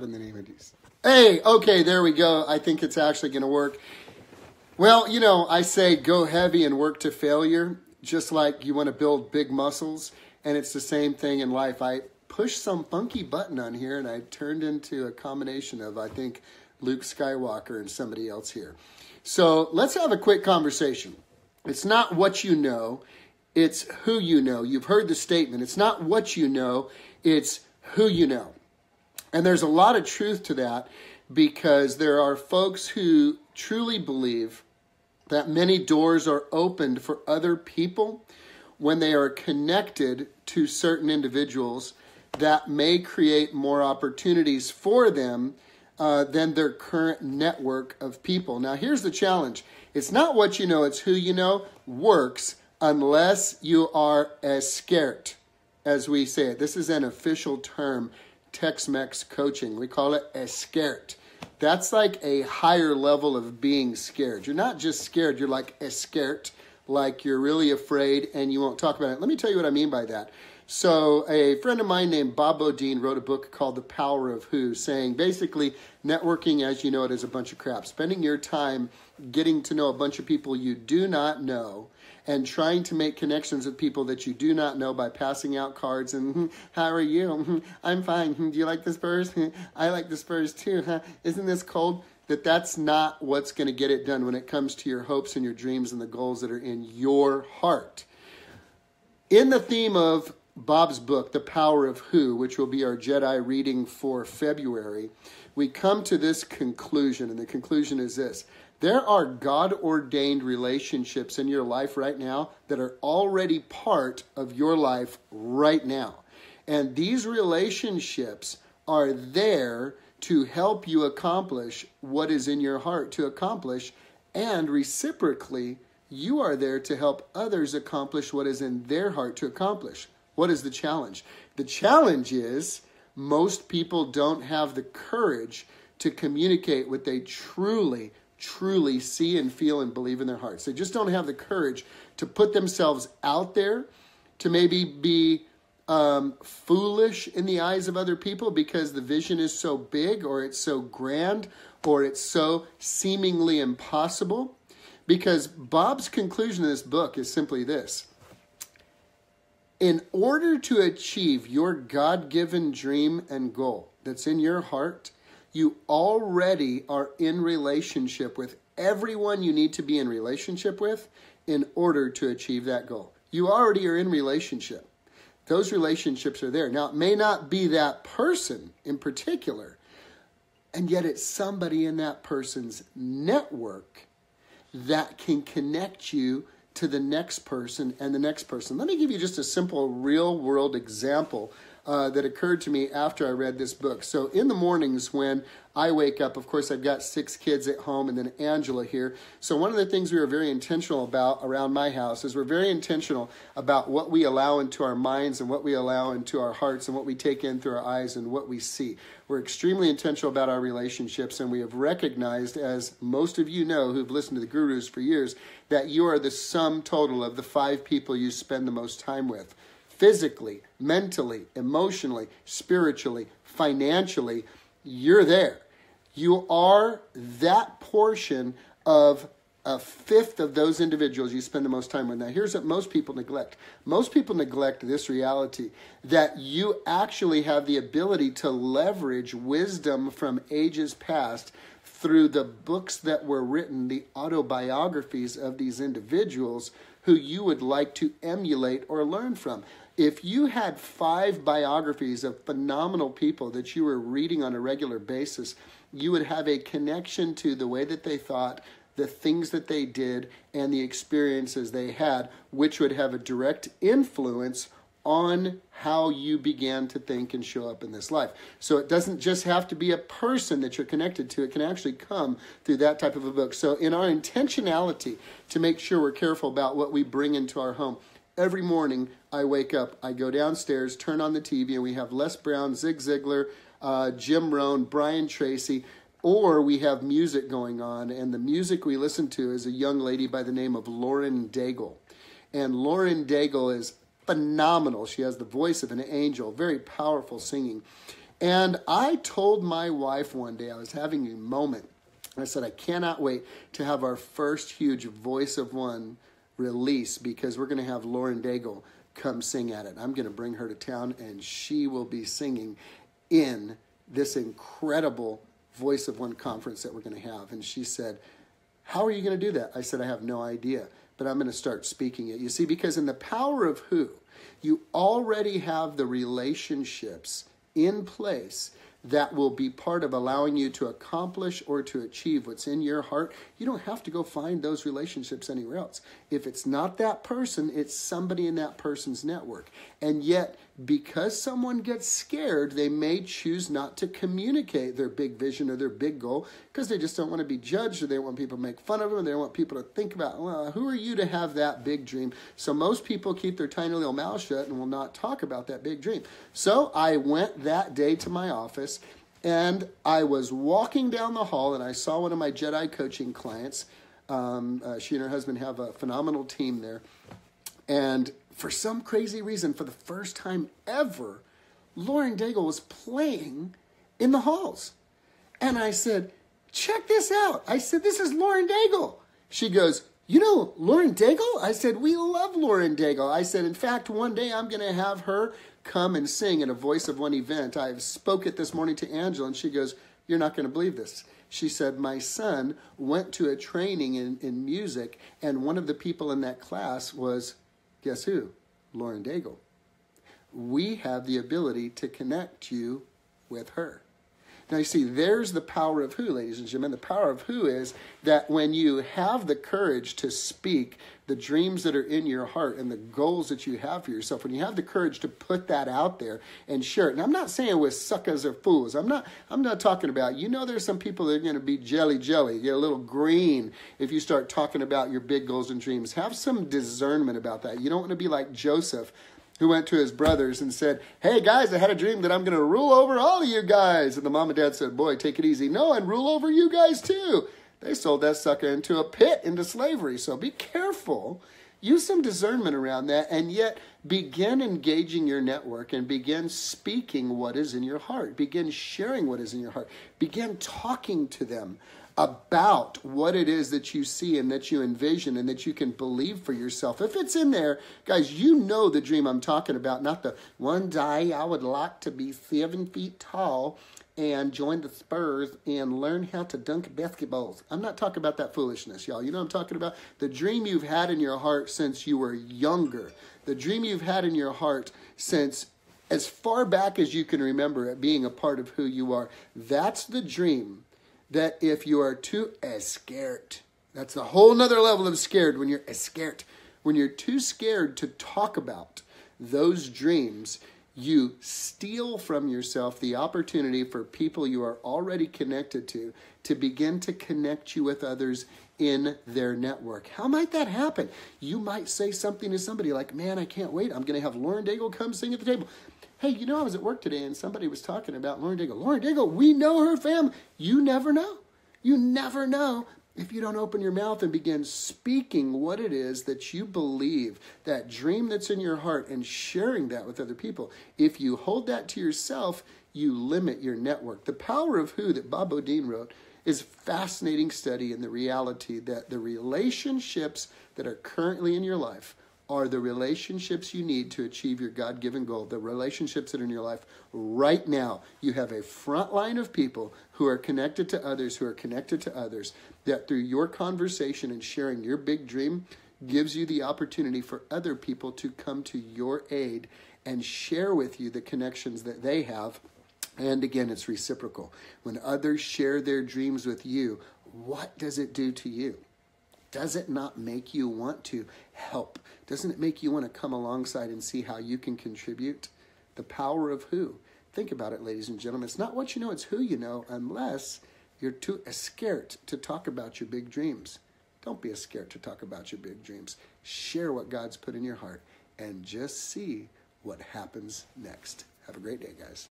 In the name of Jesus. Hey, okay, there we go. I think it's actually going to work. Well, you know, I say go heavy and work to failure, just like you want to build big muscles, and it's the same thing in life. I pushed some funky button on here, and I turned into a combination of, I think, Luke Skywalker and somebody else here. So let's have a quick conversation. It's not what you know, it's who you know. You've heard the statement. It's not what you know, it's who you know. And there's a lot of truth to that, because there are folks who truly believe that many doors are opened for other people when they are connected to certain individuals that may create more opportunities for them than their current network of people. Now, here's the challenge. It's not what you know, it's who you know works unless you are scared, as we say it. This is an official term, Tex-Mex coaching. We call it scared. That's like a higher level of being scared. You're not just scared, you're like scared, like you're really afraid and you won't talk about it. Let me tell you what I mean by that. So a friend of mine named Bob Bodine wrote a book called The Power of Who, saying basically networking as you know it is a bunch of crap. Spending your time getting to know a bunch of people you do not know and trying to make connections with people that you do not know by passing out cards and, how are you? I'm fine. Do you like the Spurs? I like the Spurs too. Isn't this cold? That's not what's going to get it done when it comes to your hopes and your dreams and the goals that are in your heart. In the theme of Bob's book, The Power of Who, which will be our Jedi reading for February, we come to this conclusion, and the conclusion is this. There are God-ordained relationships in your life right now that are already part of your life right now. And these relationships are there to help you accomplish what is in your heart to accomplish, and reciprocally, you are there to help others accomplish what is in their heart to accomplish. What is the challenge? The challenge is most people don't have the courage to communicate what they truly see and feel and believe in their hearts. They just don't have the courage to put themselves out there, to maybe be foolish in the eyes of other people because the vision is so big, or it's so grand, or it's so seemingly impossible. Because Bob's conclusion in this book is simply this. In order to achieve your God-given dream and goal that's in your heart, you already are in relationship with everyone you need to be in relationship with in order to achieve that goal. You already are in relationship. Those relationships are there. Now, it may not be that person in particular, and yet it's somebody in that person's network that can connect you to the next person and the next person. Let me give you just a simple real-world example that occurred to me after I read this book. So in the mornings when I wake up, of course, I've got 6 kids at home and then Angela here. So one of the things we are very intentional about around my house is we're very intentional about what we allow into our minds and what we allow into our hearts and what we take in through our eyes and what we see. We're extremely intentional about our relationships, and we have recognized, as most of you know who've listened to the gurus for years, that you are the sum total of the 5 people you spend the most time with. Physically, mentally, emotionally, spiritually, financially, you're there. You are that portion of a fifth of those individuals you spend the most time with. Now, here's what most people neglect. Most people neglect this reality, that you actually have the ability to leverage wisdom from ages past through the books that were written, the autobiographies of these individuals who you would like to emulate or learn from. If you had 5 biographies of phenomenal people that you were reading on a regular basis, you would have a connection to the way that they thought, the things that they did, and the experiences they had, which would have a direct influence on how you began to think and show up in this life. So it doesn't just have to be a person that you're connected to. It can actually come through that type of a book. So in our intentionality to make sure we're careful about what we bring into our home, every morning I wake up, I go downstairs, turn on the TV, and we have Les Brown, Zig Ziglar, Jim Rohn, Brian Tracy, or we have music going on. And the music we listen to is a young lady by the name of Lauren Daigle. And Lauren Daigle is phenomenal. She has the voice of an angel, very powerful singing. And I told my wife one day, I was having a moment. I said, I cannot wait to have our first huge Voice of One release because we're going to have Lauren Daigle come sing at it. I'm going to bring her to town and she will be singing in this incredible Voice of One conference that we're going to have. And she said, how are you going to do that? I said, I have no idea, but I'm going to start speaking it. You see, because in the power of who, you already have the relationships in place that will be part of allowing you to accomplish or to achieve what's in your heart. You don't have to go find those relationships anywhere else. If it's not that person, it's somebody in that person's network. And yet, because someone gets scared, they may choose not to communicate their big vision or their big goal because they just don't want to be judged or they want people to make fun of them or they want people to think about, well, who are you to have that big dream? So most people keep their tiny little mouth shut and will not talk about that big dream. So I went that day to my office and I was walking down the hall and I saw one of my Jedi coaching clients. She and her husband have a phenomenal team there. And for some crazy reason, for the first time ever, Lauren Daigle was playing in the halls. And I said, check this out. I said, this is Lauren Daigle. She goes, you know Lauren Daigle? I said, we love Lauren Daigle. I said, in fact, one day I'm going to have her come and sing at a Voice of One event. I spoke it this morning to Angela, and she goes, you're not going to believe this. She said, my son went to a training in music, and one of the people in that class was, guess who? Lauren Daigle. We have the ability to connect you with her. Now you see, there's the power of who, ladies and gentlemen. The power of who is that when you have the courage to speak the dreams that are in your heart and the goals that you have for yourself, when you have the courage to put that out there and share it. And I'm not saying with suckers or fools. I'm not talking about, there's some people that are going to be jelly, get a little green if you start talking about your big goals and dreams. Have some discernment about that. You don't want to be like Joseph, who went to his brothers and said, hey, guys, I had a dream that I'm going to rule over all of you guys. And the mom and dad said, boy, take it easy. No, and rule over you guys too. They sold that sucker into a pit, into slavery. So be careful. Use some discernment around that, and yet begin engaging your network and begin speaking what is in your heart. Begin sharing what is in your heart. Begin talking to them about what it is that you see and that you envision and that you can believe for yourself. If it's in there, guys, you know the dream I'm talking about, not the one day I would like to be 7 feet tall and join the Spurs and learn how to dunk basketballs. I'm not talking about that foolishness, y'all. You know what I'm talking about? The dream you've had in your heart since you were younger. The dream you've had in your heart since as far back as you can remember it being a part of who you are. That's the dream that if you are too scared, that's a whole nother level of scared when you're scared. When you're too scared to talk about those dreams, you steal from yourself the opportunity for people you are already connected to begin to connect you with others in their network. How might that happen? You might say something to somebody like, man, I can't wait. I'm going to have Lauren Daigle come sing at the table. Hey, I was at work today and somebody was talking about Lauren Daigle. Lauren Daigle, we know her family. You never know. You never know if you don't open your mouth and begin speaking what it is that you believe, that dream that's in your heart, and sharing that with other people. If you hold that to yourself, you limit your network. The Power of Who that Bob Beaudine wrote is a fascinating study in the reality that the relationships that are currently in your life are the relationships you need to achieve your God-given goal, the relationships that are in your life right now. You have a front line of people who are connected to others, that through your conversation and sharing your big dream gives you the opportunity for other people to come to your aid and share with you the connections that they have. And again, it's reciprocal. When others share their dreams with you, what does it do to you? Does it not make you want to help? Doesn't it make you want to come alongside and see how you can contribute? The power of who? Think about it, ladies and gentlemen. It's not what you know, it's who you know, unless you're too scared to talk about your big dreams. Don't be scared to talk about your big dreams. Share what God's put in your heart and just see what happens next. Have a great day, guys.